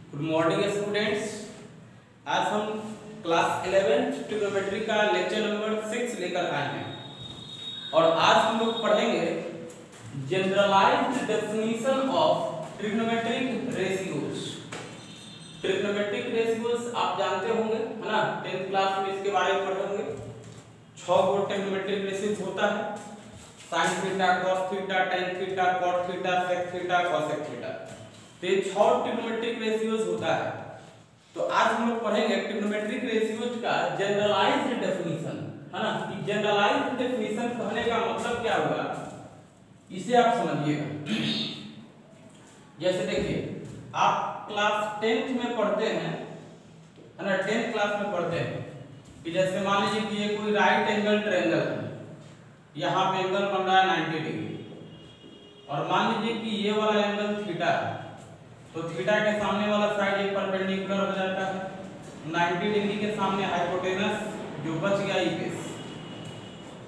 Good morning students. आज हम class 11 trigonometry का लेक्चर नंबर 6 लेकर आए हैं और आज हम लोग पढ़ेंगे generalised definition of trigonometric ratios. Trigonometric ratios आप जानते होंगे, है ना, 10th क्लास में इसके बारे में पढ़े होंगे। 6 गो ट्रिग्नोमेट्रिक रेशियोज होता है, sin theta, cos theta, tan theta, cot theta, sec theta, cosec theta. तो ये 6 ट्रिग्नोमेट्रिक रेशियोज होता है। तो आज हम लोग पढ़ेंगे ट्रिग्नोमेट्रिक रेशियोज का जनरलाइज्ड डेफिनेशन, है ना। कि जनरलाइज्ड डेफिनेशन कहने का मतलब क्या हुआ, इसे आप समझिएगा। जैसे देखिए, आप क्लास 10th में पढ़ते हैं, है ना, 10th क्लास में पढ़ते हैं कि जैसे मान लीजिए कि ये कोई राइट एंगल ट्रायंगल है, यहाँ पे एंगल बन रहा है 90 डिग्री, और मान लीजिए कि ये वाला एंगल थीटा है, तो थीटा के सामने वाला साइड एक परपेंडिकुलर हो जाता है 90 डिग्री के सामने हाइपोटेनस, जो बच गया ई बेस।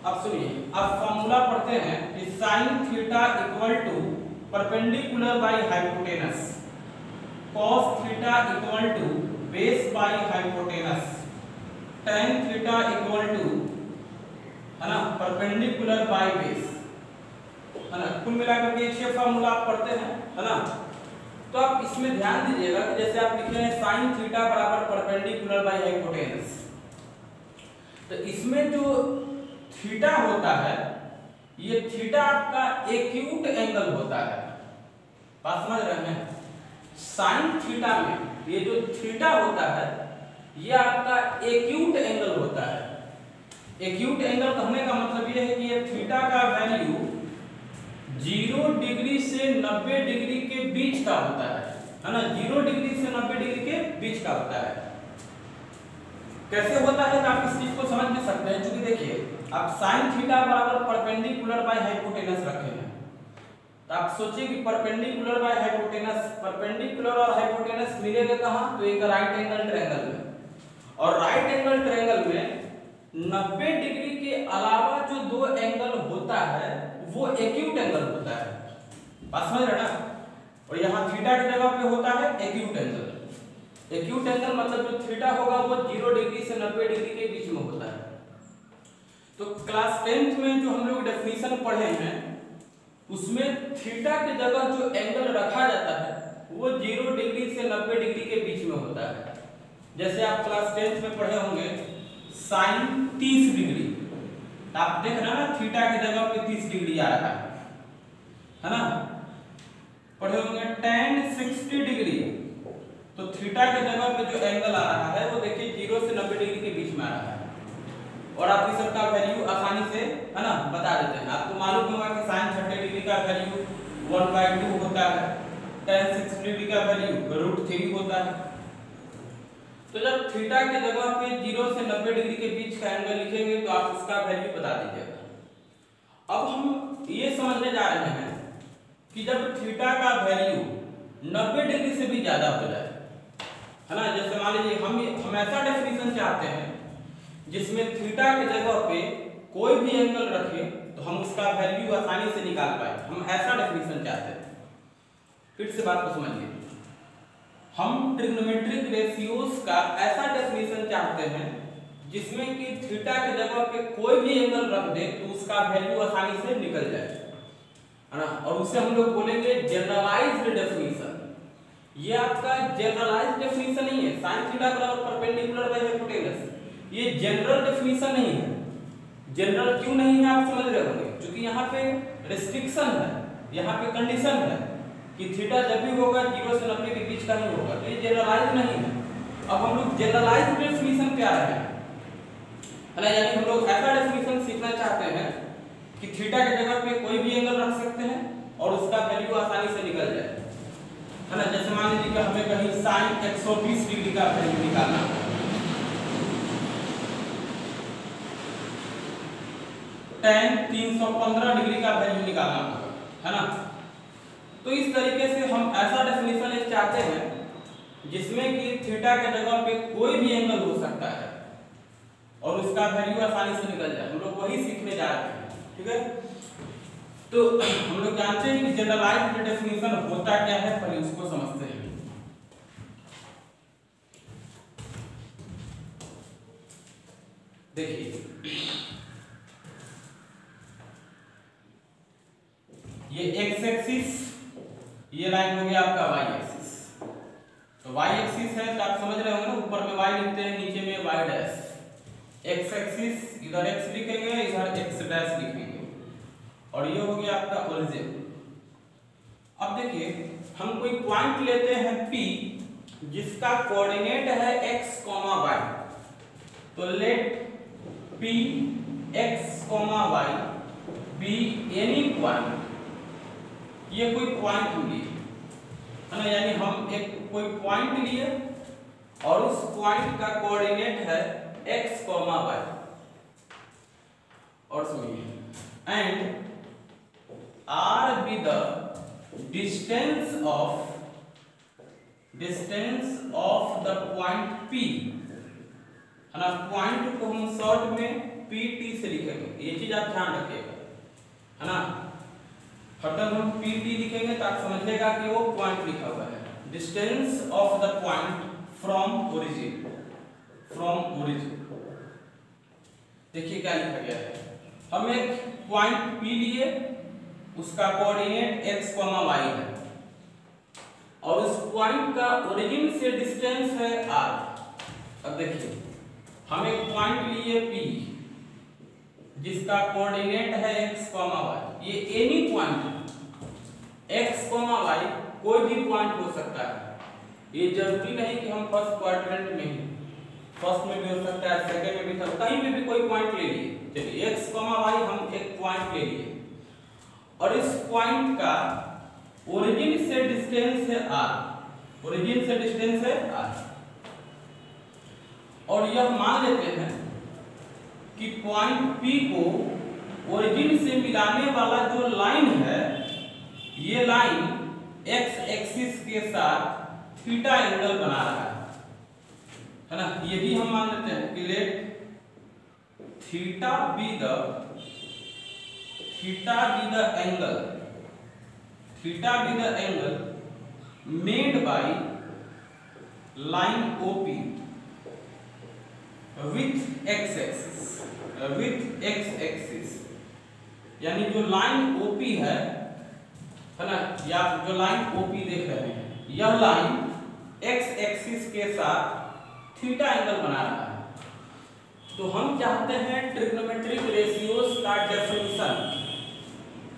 अब सुनिए, अब फॉर्मूला पढ़ते हैं कि sin theta equal to perpendicular by hypotenuse, cos theta equal to base by hypotenuse, tan theta equal to, है ना, परपेंडिकुलर बाय बेस, है ना। कुल मिलाकर के 6 फॉर्मूला आप पढ़ते हैं, है ना। तो आप इसमें ध्यान दीजिएगा कि जैसे आप लिख रहे हैं sin थीटा बराबर परपेंडिकुलर बाय हाइपोटेनस, तो इसमें जो थीटा होता है, ये थीटा आपका एक्यूट एंगल होता है। बात समझ रहे हैं? sin थीटा में ये जो थीटा होता है, ये आपका एक्यूट एंगल होता है। एक्यूट एंगल कहने का मतलब ये है कि ये थीटा का वैल्यू 0 डिग्री से 90 डिग्री के बीच का होता है ना। 0 डिग्री से 90 डिग्री के बीच का होता है। कैसे होता है, तो आप इस चीज को समझ भी सकते हैं। क्योंकि देखिए, आप sin थीटा बराबर परपेंडिकुलर बाय हाइपोटेनस रखे हैं, तो आप सोचिए कि परपेंडिकुलर बाय हाइपोटेनस, परपेंडिकुलर और हाइपोटेनस मिलेंगे कहां, तो एक राइट एंगल ट्रायंगल में, और राइट एंगल ट्रायंगल में 90 डिग्री के अलावा जो दो एंगल होता है वो एक्यूट एंगल होता है। बात समझ रहे ना। और यहाँ थीटा की जगह पे होता है एक्यूट एंगल। एक्यूट एंगल मतलब जो थीटा होगा वो 0 डिग्री से 90 डिग्री के बीच में होता है। तो क्लास 10th में जो हम लोग डेफिनेशन पढ़े हैं, उसमें थीटा की जगह जो एंगल रखा जाता है वो 0 डिग्री से 90 डिग्री के बीच में होता है। जैसे आप क्लास 10th में पढ़े होंगे sin 30 डिग्री, आप देख रहे हैं ना, थीटा की जगह पे 30 डिग्री आ रहा है ना। पढ़े होंगे tan 60 डिग्री, तो थीटा की जगह पे जो एंगल आ रहा है वो देखिए 0 से 90 डिग्री के बीच में आ रहा है, और आप इस सबका वैल्यू आसानी से, है ना, बता देते हैं। आपको मालूम होगा कि sin 30 डिग्री का वैल्यू 1/2 होता है, tan 60 डिग्री का वैल्यू √3 होता है। तो जब थीटा की जगह पे 0 से 90 डिग्री के बीच का एंगल लिखेंगे तो आप उसका वैल्यू बता दीजिएगा। अब हम ये समझने जा रहे हैं कि जब थीटा का वैल्यू 90 डिग्री से भी ज्यादा हो जाए, है ना, जैसे मान लीजिए हम ऐसा डेफिनेशन चाहते हैं जिसमें थीटा की जगह पे कोई भी एंगल रखे तो हम उसका वैल्यू आसानी से निकाल पाए, हम ऐसा डेफिनेशन चाहते हैं। फिर से बात को समझिए, हम ट्रिग्नोमेट्रिक रेशियोज का ऐसा डेफिनेशन चाहते हैं जिसमें कि थीटा की जगह पे कोई भी एंगल रख दे तो उसका वैल्यू आसानी से निकल जाए, है ना। और उसे हम लोग बोलेंगे जनरलाइज्ड डेफिनेशन। ये आपका जनरलाइज्ड डेफिनेशन नहीं है, sin थीटा बराबर परपेंडिकुलर बाय हाइपोटेनस, ये जनरल डेफिनेशन नहीं है। जनरल क्यों नहीं है आप समझ रहे होंगे, क्योंकि यहाँ पे रिस्ट्रिक्शन है, यहाँ पे कंडीशन है कि थीटा जब भी होगा 0 से 90 के बीच का ही होगा, तो ये जनरलाइज नहीं है। अब हम लोग जनरलाइज्ड डेफिनेशन पे आ रहे हैं, है ना, यानी हम लोग ऐसा डेफिनेशन सीखना चाहते हैं कि थीटा की जगह पे कोई भी एंगल रख सकते हैं और उसका वैल्यू आसानी से निकल जाए, है ना। जैसे मान लीजिए कि हमें कहीं sin 120 डिग्री का वैल्यू निकालना है, tan 315 डिग्री का वैल्यू निकालना होगा, है ना। तो इस तरीके से हम ऐसा डेफिनेशन एक चाहते हैं जिसमें कि थीटा के जगह पे कोई भी एंगल हो सकता है और उसका वैल्यू आसानी से निकल जाए। हम लोग वही सीखने जा रहे हैं, ठीक है। तो हम लोग जानते हैं कि जनरलाइज्ड डेफिनेशन होता क्या है, पहले उसको समझते हैं। देखिए ये एक्स एक्सिस, ये लाइन हो गया आपका वाई एक्सिस। तो वाई एक्सिस है तो आप समझ रहे होंगे ना, ऊपर में वाई लिखते हैं, नीचे में वाई डैश। एक्स एक्सिस इधर एक्स लिखेंगे, इधर एक्स डैश लिखेंगे, और ये हो गया आपका ओरिजिन। अब देखिए हम कोई पॉइंट लेते हैं P जिसका कोऑर्डिनेट है x, y। तो let P x, y be any point. ये कोई पॉइंट लिए है ना, यानी हम एक कोई पॉइंट लिए और उस पॉइंट का कोऑर्डिनेट है x, y। और सुनिए, and r be the distance of the point P, है ना। पॉइंट को हम शॉर्ट में PT से लिखेंगे, ये चीज आप ध्यान रखिएगा, है ना। हरदम हम PT लिखेंगे तो आप समझिएगा कि वो पॉइंट लिखा हुआ है। Distance of the point from origin, देखिए क्या लिखा गया है। हम एक पॉइंट P लिए, उसका कोऑर्डिनेट x, y है, और उस पॉइंट का ओरिजिन से डिस्टेंस है r। अब देखिए हम एक पॉइंट लिए P जिसका कोऑर्डिनेट है x, y। ये एनी पॉइंट x, y कोई भी पॉइंट हो सकता है। ये जरूरी नहीं कि हम फर्स्ट क्वाड्रेंट में ही, फर्स्ट में भी हो सकता है, सेकंड में भी था, कहीं में भी कोई पॉइंट ले लिए। चलिए x, y हम एक पॉइंट ले लिए, और इस पॉइंट का ओरिजिन से डिस्टेंस है r, और यह मान लेते हैं कि पॉइंट P को ओरिजिन से मिलाने वाला जो लाइन है, ये लाइन x एक्सिस के साथ थीटा एंगल बना रहा है ना। ये भी हम मान लेते हैं कि let theta be the angle made by line OP with x axis, यानी जो लाइन OP है ना, या जो लाइन OP देख रहे हैं, यह लाइन x एक्सिस के साथ थीटा एंगल बना रहा है। तो हम चाहते हैं ट्रिग्नोमेट्रिक रेशियोज का डेफिनेशन,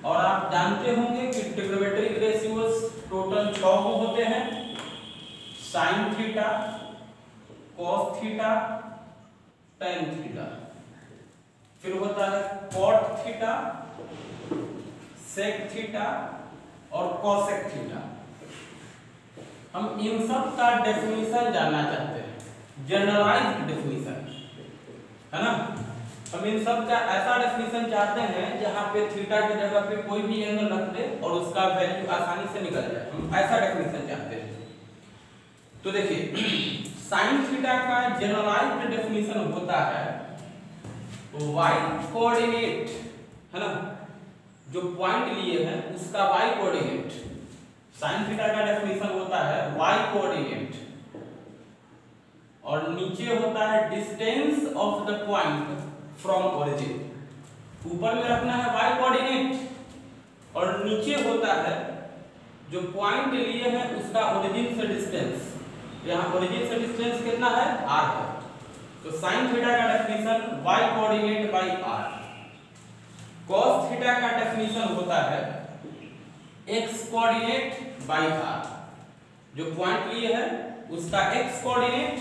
और आप जानते होंगे कि ट्रिग्नोमेट्रिक रेशियोज टोटल 6 होते हैं। Sine theta, cos theta, tan theta, फिर होता है कॉट थीटा, सेक थीटा और कॉसेक थीटा। हम इन सब का डेफिनेशन जानना चाहते हैं, जनरलाइज्ड डेफिनेशन, है ना। हम इन सब का ऐसा डेफिनेशन चाहते हैं जहां पे थीटा की जगह पे कोई भी एंगल रख दे और उसका वैल्यू आसानी से निकल जाए, हम ऐसा डेफिनेशन चाहते हैं। तो देखिए साइन थीटा का जनरलाइज्ड डेफिनेशन होता है y कोऑर्डिनेट, है ना, जो पॉइंट लिए हैं उसका y कोऑर्डिनेट। साइन थीटा का डेफिनेशन होता है y कोऑर्डिनेट, और नीचे होता है distance of the point from origin. ऊपर में रखना है y कोऑर्डिनेट, और नीचे होता है जो पॉइंट लिए हैं उसका ओरिजिन से डिस्टेंस। यहाँ ओरिजिन से डिस्टेंस कितना है, r है। तो साइन थीटा का definition y coordinate by r। Cos theta का डेफिनेशन होता है x कोऑर्डिनेट बाय r। जो पॉइंट लिए है उसका x कोऑर्डिनेट,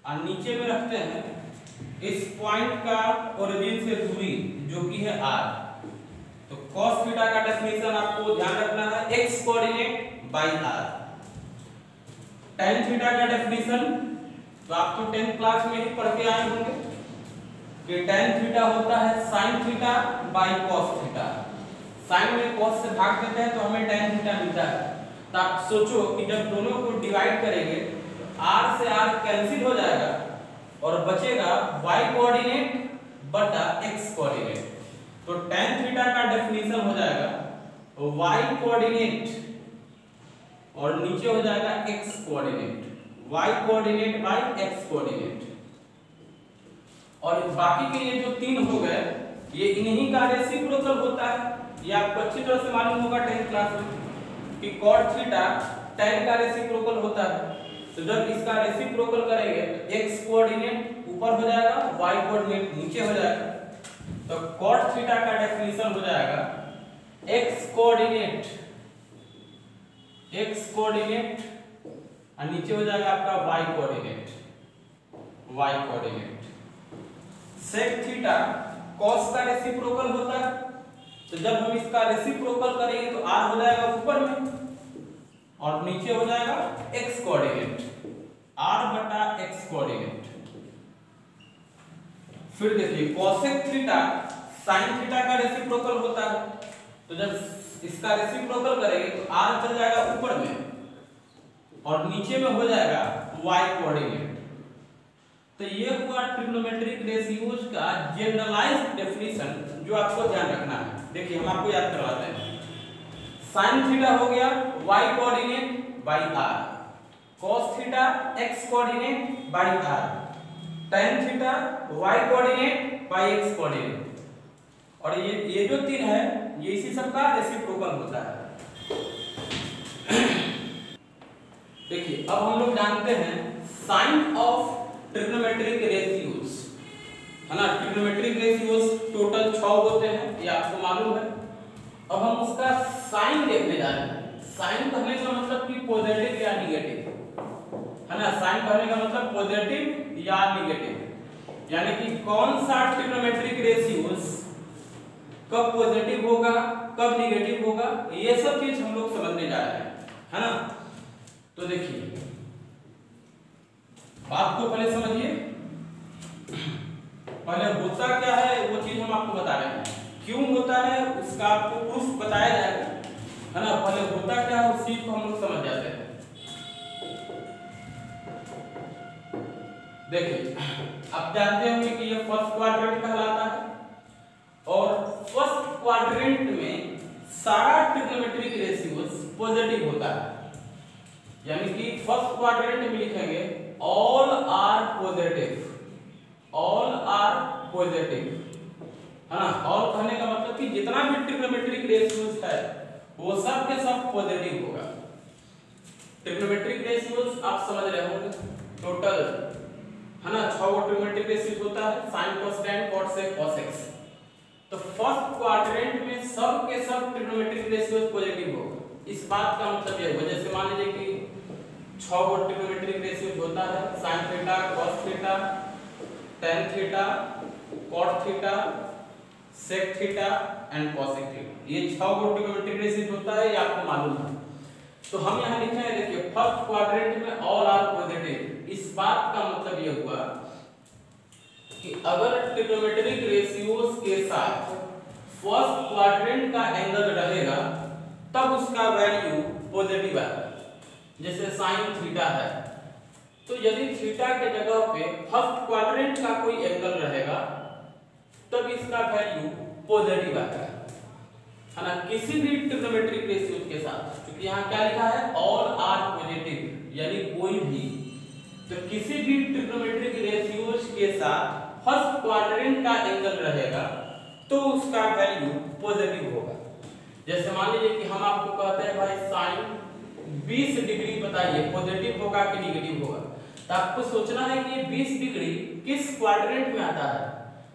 और नीचे में रखते हैं इस पॉइंट का ओरिजिन से दूरी जो कि है r। तो cos थीटा का डेफिनेशन आपको ध्यान रखना है x coordinate by r। tan theta का डेफिनेशन तो आप तो 10th क्लास में ही पढ़ के आए होंगे कि tan थीटा होता है sin theta by cos theta. sin में cos से भाग देते हैं तो हमें tan थीटा मिलता है। तो आप सोचो कि जब दोनों को डिवाइड करेंगे r से r कैंसिल हो जाएगा और बचेगा y कोऑर्डिनेट बटा x कोऑर्डिनेट। तो tan थीटा का डेफिनेशन हो जाएगा y कोऑर्डिनेट और नीचे हो जाएगा x coordinate. y coordinate by x coordinate. और बाकी के ये जो तीन हो गए ये इन्हीं का रेसिप्रोकल होता है। ये आपको अच्छी तरह से मालूम होगा 10th क्लास में कि cot थीटा tan का रेसिप्रोकल होता है। तो जब इसका रेसिप्रोकल करेंगे तो x कोऑर्डिनेट ऊपर हो जाएगा, y कोऑर्डिनेट नीचे हो जाएगा। तो cot थीटा का डेफिनेशन हो जाएगा x कोऑर्डिनेट और नीचे हो जाएगा आपका y coordinate. sec theta cos का रेसिप्रोकल होता है। तो जब हम इसका रेसिप्रोकल करेंगे तो r हो जाएगा ऊपर में और नीचे हो जाएगा x कोऑर्डिनेट, r बटा x कोऑर्डिनेट। फिर देखिए cosec थीटा sin थीटा का रेसिप्रोकल होता है। तो जब इसका रेसिप्रोकल करेंगे तो r चल जाएगा ऊपर में और नीचे में हो जाएगा y कोऑर्डिनेट। तो ये हुआ ट्रिग्नोमेट्रिक रेशियोज का जनरलाइज्ड डेफिनेशन जो आपको ध्यान रखना है। देखिए हम आपको याद करवाते हैं। sin थीटा हो गया y coordinate by r, cos theta x coordinate by r, tan theta y coordinate by x coordinate. और ये जो तीन है ये इसी सब का रेसिप्रोकल होता है। देखिए अब हम लोग जानते हैं साइन ऑफ ट्रिग्नोमेट्रिक रेशियोज, है ना। ट्रिग्नोमेट्रिक रेशियोज टोटल 6 होते हैं, ये आपको मालूम है। अब हम उसका साइन देखने जा रहे हैं। साइन कहने का मतलब कि पॉजिटिव या निगेटिव, है ना। साइन कहने का मतलब पॉजिटिव या निगेटिव, यानी कि कौन सा ट्रिग्नोमेट्रिक रेशियोज कब पॉजिटिव होगा कब निगेटिव होगा, ये सब चीज हम लोग समझने जा रहे हैं, है ना। तो देखिए बात को पहले समझिए। पहले होता क्या है वो चीज हम आपको बता रहे हैं, क्यों होता है उसका आपको प्रूफ बताया जाएगा, है ना। पहले होता क्या है उस चीज को हम लोग समझ जाते हैं। देखिए आप जानते होंगे कि ये फर्स्ट क्वाड्रेंट कहलाता है और फर्स्ट क्वाड्रेंट में सारा ट्रिग्नोमेट्रिक रेशियोज पॉजिटिव होता है। यानी कि फर्स्ट क्वाड्रेंट में लिखेंगे ऑल आर पॉजिटिव, है ना। ऑल कहने का मतलब कि जितना भी ट्रिग्नोमेट्रिक रेशियोज है वो सब के सब पॉजिटिव होगा। ट्रिग्नोमेट्रिक रेशियोज आप समझ रहे होंगे टोटल, है ना। 6 ट्रिग्नोमेट्रिक रेशियोज होता है, sin cos tan cot sec cos x। तो फर्स्ट क्वाड्रेंट में सब के सब ट्रिग्नोमेट्रिक रेशियोज पॉजिटिव होगा। इस बात का मतलब ये है, जैसे मान लीजिए कि 6 ट्रिग्नोमेट्रिक रेशियोज होता है, sin theta cos theta tan theta cot theta sec theta and cosec theta. ये 6 ट्रिग्नोमेट्रिक रेशियोज होता है, ये आपको मालूम है। तो हम यहाँ लिखे हैं, देखिए फर्स्ट क्वाड्रेंट में ऑल आर पॉजिटिव। इस बात का मतलब ये हुआ कि अगर ट्रिग्नोमेट्रिक रेशियोज के साथ फर्स्ट क्वाड्रेंट का एंगल रहेगा तब उसका वैल्यू पॉजिटिव आएगा। जैसे sin थीटा है तो यदि थीटा के जगह पे फर्स्ट क्वाड्रेंट का कोई एंगल रहेगा तब इसका वैल्यू पॉजिटिव आएगा, है ना। किसी भी ट्रिग्नोमेट्रिक रेशियोज के साथ, क्योंकि यहाँ क्या लिखा है ऑल आर पॉजिटिव, यानी कोई भी, तो किसी भी ट्रिग्नोमेट्रिक रेशियोज के साथ फर्स्ट क्वाड्रेंट का एंगल रहेगा तो उसका वैल्यू पॉजिटिव होगा। जैसे मान लीजिए कि हम आपको कहते हैं भाई साइन 20 डिग्री बताइए पॉजिटिव होगा कि निगेटिव होगा, तो आपको सोचना है कि ये 20 डिग्री किस क्वाड्रेंट में आता है।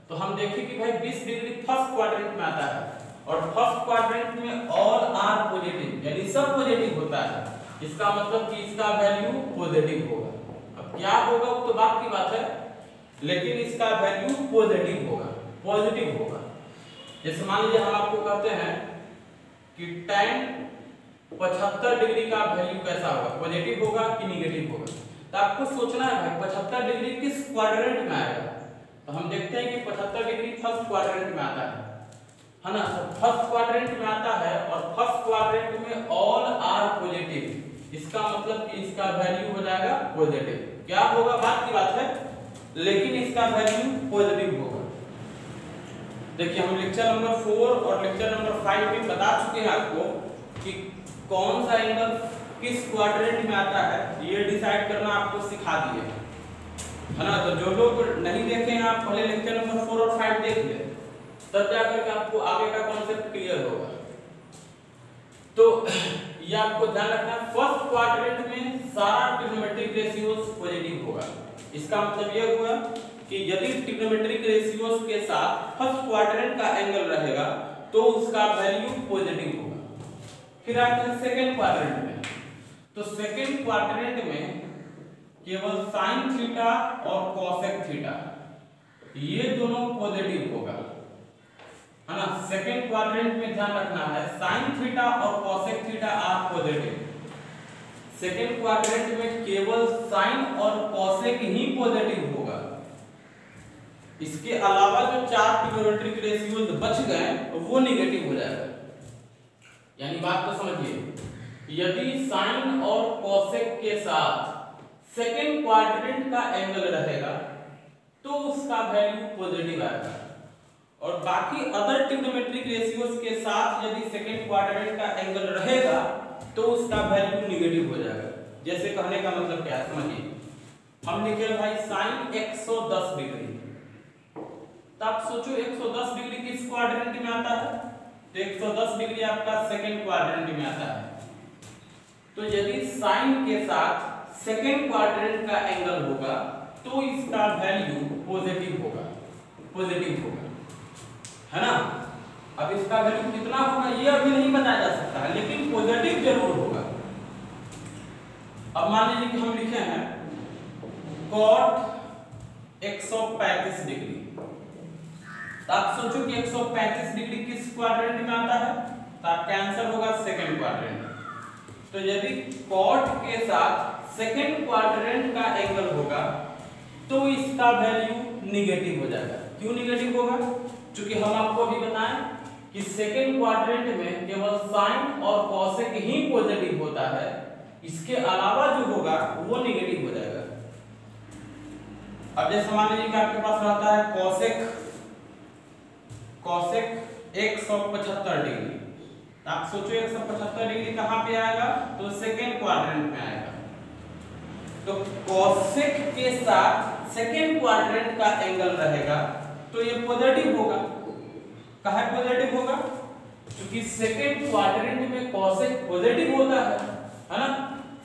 तो हम देखें कि भाई 20 डिग्री फर्स्ट क्वाड्रेंट में आता है और फर्स्ट क्वाड्रेंट में ऑल आर पॉजिटिव, यानी सब पॉजिटिव होता है। इसका मतलब कि इसका वैल्यू पॉजिटिव होगा। अब क्या होगा वो तो बात की बात है, लेकिन इसका वैल्यू पॉजिटिव होगा। जैसे मान लीजिए हम आपको कहते हैं कि tan 75 डिग्री का वैल्यू कैसा होगा, पॉजिटिव होगा कि निगेटिव होगा। तो आपको सोचना है भाई 75 डिग्री किस क्वाड्रेंट में आएगा। तो हम देखते हैं कि 75 डिग्री फर्स्ट क्वाड्रेंट में आता है ना। तो फर्स्ट क्वाड्रेंट में आता है और फर्स्ट क्वाड्रेंट में ऑल आर पॉजिटिव, इसका मतलब कि इसका वैल्यू हो जाएगा पॉजिटिव। क्या होगा बात की बात है, लेकिन इसका वैल्यू पॉजिटिव होगा। देखिए हम लेक्चर नंबर 4 और लेक्चर नंबर 5 में बता चुके हैं आपको कि कौन सा एंगल किस क्वाड्रेंट में आता है ये डिसाइड करना आपको सिखा दिए, है ना। तो जो लोग नहीं देखे हैं आप पहले लेक्चर नंबर 4 और 5 देख ले, तब जाकर के आपको आगे का कॉन्सेप्ट क्लियर होगा। तो ये आपको ध्यान रखना है, फर्स्ट क्वाड्रेंट में सारा ट्रिग्नोमेट्रिक रेशियोज पॉजिटिव होगा। इसका मतलब ये हुआ कि यदि ट्रिग्नोमेट्रिक रेशियोज के साथ फर्स्ट क्वाड्रेंट का एंगल रहेगा तो उसका वैल्यू पॉजिटिव होगा। फिर आते हैं सेकंड क्वाड्रेंट में, तो सेकंड क्वाड्रेंट में केवल साइन थीटा और कॉसेक थीटा ये दोनों पॉजिटिव होगा, है ना। सेकंड क्वाड्रेंट में ध्यान रखना है साइन थीटा और cosec theta are positive. Second quadrant में केवल साइन और कॉसेक ही पॉजिटिव होगा, इसके अलावा जो 4 ट्रिग्नोमेट्रिक रेशियोज बच गए वो नेगेटिव हो जाएगा। यानी बात तो समझिए, यदि साइन और कॉसेक के साथ सेकंड क्वाड्रेंट का एंगल रहेगा तो उसका वैल्यू पॉजिटिव आएगा, और बाकी अदर ट्रिग्नोमेट्रिक रेशियोज के साथ यदि सेकंड क्वाड्रेंट का एंगल रहेगा तो उसका वैल्यू नेगेटिव हो जाएगा। जैसे कहने का मतलब क्या है समझिए, हम लिखे भाई साइन 110 डिग्री, तो आप सोचो 110 डिग्री किस क्वाड्रेंट में आता है, तो 110 डिग्री आपका सेकंड क्वाड्रेंट में आता है। तो यदि साइन के साथ सेकंड क्वाड्रेंट का एंगल होगा तो इसका वैल्यू पॉजिटिव होगा, है ना। अब इसका वैल्यू कितना होगा ये अभी नहीं बताया जा सकता है, लेकिन पॉजिटिव जरूर होगा। अब मान लीजिए कि हम लिखे हैं cot 135 डिग्री, तो आप सोचो कि 135 डिग्री किस क्वाड्रेंट में आता है, तो आपका आंसर होगा सेकंड क्वाड्रेंट। तो यदि cot के साथ सेकंड क्वाड्रेंट का एंगल होगा तो इसका वैल्यू नेगेटिव हो जाएगा। क्यों नेगेटिव होगा, क्योंकि हम आपको अभी बताएं कि सेकंड क्वाड्रेंट में केवल साइन और कॉसेक ही पॉजिटिव होता है, इसके अलावा जो होगा वो नेगेटिव हो जाएगा। अब जैसे मान लीजिए कि आपके पास रहता है कॉसेक 175 डिग्री, तो आप सोचो 175 डिग्री कहां पे आएगा, तो सेकंड क्वाड्रेंट में आएगा। तो कॉसेक के साथ सेकंड क्वाड्रेंट का एंगल रहेगा तो ये पॉजिटिव होगा। कहाँ पॉजिटिव होगा, क्योंकि सेकंड क्वाड्रेंट में कॉसेक पॉजिटिव होता है ना।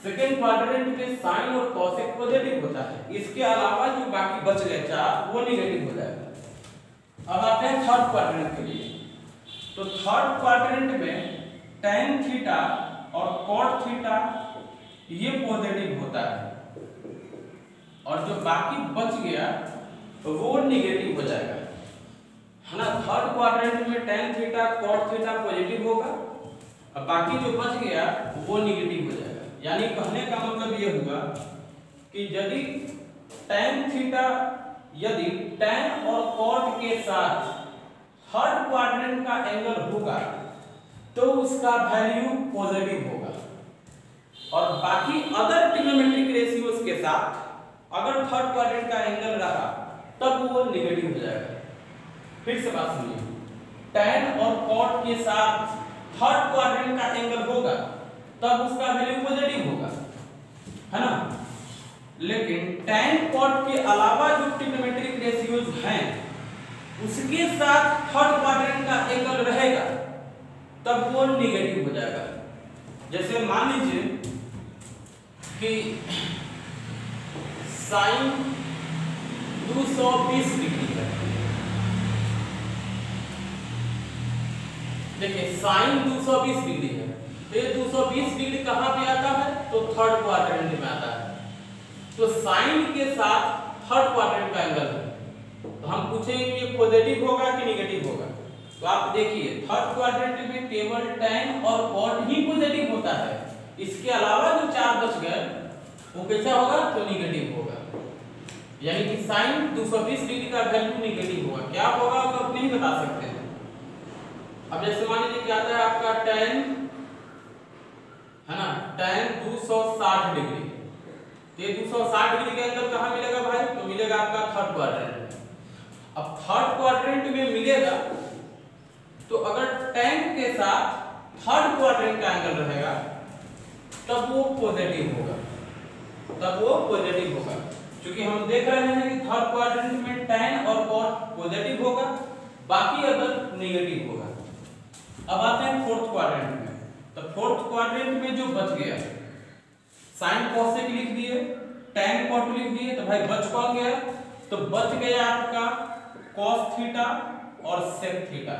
सेकंड क्वाड्रेंट में साइन और कॉसेक पॉजिटिव होता है, इसके अलावा जो बाकी बच गए 4 वो नेगेटिव हो जाएगा। अब आते हैं थर्ड क्वाड्रेंट के लिए, तो थर्ड क्वाड्रेंट में tan थीटा और cot थीटा ये पॉजिटिव होता है, और जो बाकी बच गया वो नेगेटिव हो जाएगा, है ना। थर्ड क्वाड्रेंट में tan theta cot theta positive होगा, और बाकी जो बच गया वो नेगेटिव हो जाएगा। यानी कहने का मतलब ये हुआ कि यदि tan और cot के साथ थर्ड क्वाड्रेंट का एंगल होगा तो उसका वैल्यू पॉजिटिव होगा, और बाकी अदर ट्रिग्नोमेट्रिक रेशियोज के साथ अगर थर्ड क्वाड्रेंट का एंगल रहा तब वो नेगेटिव हो जाएगा। फिर से बात सुनिए, tan और cot के साथ थर्ड क्वाड्रेंट का एंगल होगा तब उसका वैल्यू पॉजिटिव होगा, है ना। लेकिन tan cot के अलावा जो ट्रिग्नोमेट्रिक रेशियोज हैं उसके साथ थर्ड क्वाड्रेंट का एंगल रहेगा तब वो नेगेटिव हो जाएगा। जैसे मान लीजिए कि साइन 220 डिग्री है, देखिए साइन 220 डिग्री है, तो ये 220 डिग्री कहां पे आता है, तो थर्ड क्वाड्रेंट में आता है। तो साइन के साथ थर्ड क्वाड्रेंट का एंगल है, तो हम पूछेंगे कि ये पॉजिटिव होगा कि नेगेटिव होगा। तो आप देखिए थर्ड क्वाड्रेंट में केवल tan और cot ही पॉजिटिव होता है, इसके अलावा जो 4 बच गए वो कैसा होगा, तो नेगेटिव होगा। यानी कि साइन 220 डिग्री का वैल्यू नेगेटिव होगा। क्या होगा वो अपने ही बता सकते हैं। अब जैसे मान लीजिए क्या आता है आपका tan, है ना, tan 260 डिग्री, तो ये 260 डिग्री का एंगल कहाँ मिलेगा भाई, तो मिलेगा आपका थर्ड क्वाड्रेंट में। अब थर्ड क्वाड्रेंट में मिलेगा तो अगर tan के साथ थर्ड क्वाड्रेंट का एंगल रहेगा तब वो पॉजिटिव होगा, तब वो पॉजिटिव होगा। क्योंकि हम देख रहे हैं कि थर्ड क्वाड्रेंट में tan और cot पॉजिटिव होगा, बाकी अदर नेगेटिव होगा। अब आते हैं फोर्थ क्वाड्रेंट में। तो फोर्थ क्वाड्रेंट में जो बच गया, sin cosec लिख दिए, tan cot लिख दिए, तो भाई बच कौन गया? तो बच गया आपका cos थीटा और sec थीटा।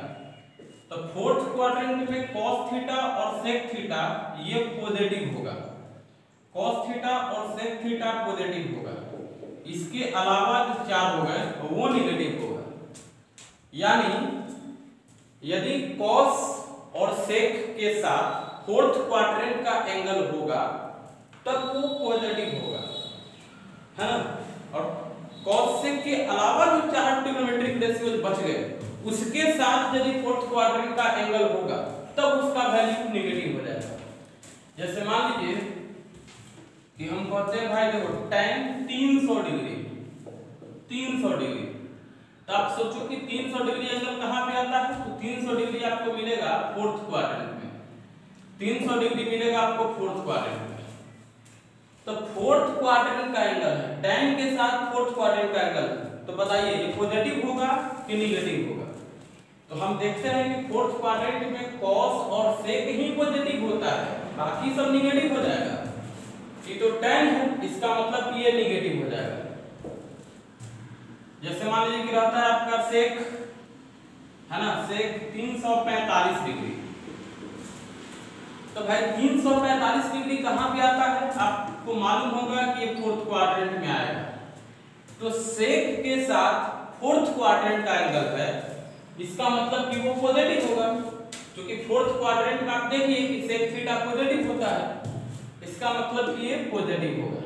तो फोर्थ क्वाड्रेंट में cos थीटा और sec थीटा ये पॉजिटिव होगा, cos थीटा और sec थीटा पॉजिटिव होगा। इसके अलावा जो चार हो गए वो नेगेटिव होगा। यानी यदि cos और sec के साथ फोर्थ क्वाड्रेंट का एंगल होगा तब वो पॉजिटिव होगा, है ना। और cos sec के अलावा जो चार ट्रिग्नोमेट्रिक रेशियोज बच गए उसके साथ यदि फोर्थ क्वाड्रेंट का एंगल होगा तब उसका वैल्यू नेगेटिव हो जाएगा। जैसे मान लीजिए कि हम कहते हैं भाई देखो tan 300 डिग्री, 300 डिग्री, तो आप सोचो कि 300 डिग्री एंगल कहाँ पे आता है? तो 300 डिग्री आपको मिलेगा फोर्थ क्वाड्रेंट में, 300 डिग्री मिलेगा आपको फोर्थ क्वाड्रेंट में। तो फोर्थ क्वाड्रेंट का एंगल है, tan के साथ फोर्थ क्वाड्रेंट का एंगल, तो बताइए ये पॉजिटिव होगा कि नेगेटिव होगा? तो हम देखते हैं कि फोर्थ क्वाड्रेंट में cos और sec ही पॉजिटिव होता है, बाकी सब नेगेटिव हो जाएगा। ये तो tan है, इसका मतलब ये नेगेटिव हो जाएगा। जैसे मान लीजिए कि रहता है आपका sec, है ना, sec 345 डिग्री, तो भाई 345 डिग्री कहाँ पे आता है? आपको मालूम होगा कि ये फोर्थ क्वाड्रेंट में आएगा। तो sec के साथ फोर्थ क्वाड्रेंट का एंगल है, इसका मतलब कि वो पॉजिटिव होगा, क्योंकि फोर्थ क्वाड्रेंट में आप देखिए कि sec थीटा पॉजिटिव होता है, इसका मतलब कि ये पॉजिटिव होगा।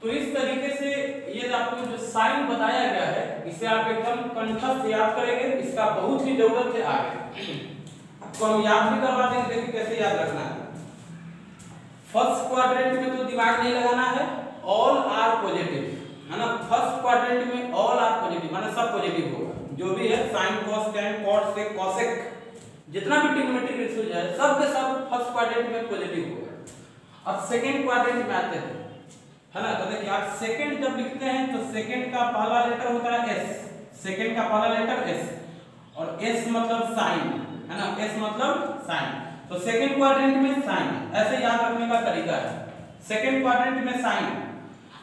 तो इस तरीके से ये आपको जो साइन बताया गया है इसे आप एकदम कंठस्थ याद करेंगे, इसका बहुत ही जरूरत है आगे। आपको हम याद भी करवा देंगे, देखिए कैसे याद रखना है। फर्स्ट क्वाड्रेंट में तो दिमाग नहीं लगाना है, ऑल आर पॉजिटिव, है ना। फर्स्ट क्वाड्रेंट में ऑल आर पॉजिटिव माने सब पॉजिटिव होगा, जो भी है sin cos tan cot sec cosec जितना भी ट्रिग्नोमेट्रिक रेशियो है सब के सब फर्स्ट क्वाड्रेंट में पॉजिटिव होगा। अब सेकंड क्वाड्रेंट में आते हैं, है ना। तो देखिए आप सेकंड जब लिखते हैं तो सेकंड का पहला लेटर होता है s, सेकंड का पहला लेटर s, और s मतलब साइन, है ना, s मतलब साइन। तो सेकंड क्वाड्रेंट में साइन, ऐसे याद रखने का तरीका है। सेकंड क्वाड्रेंट में साइन,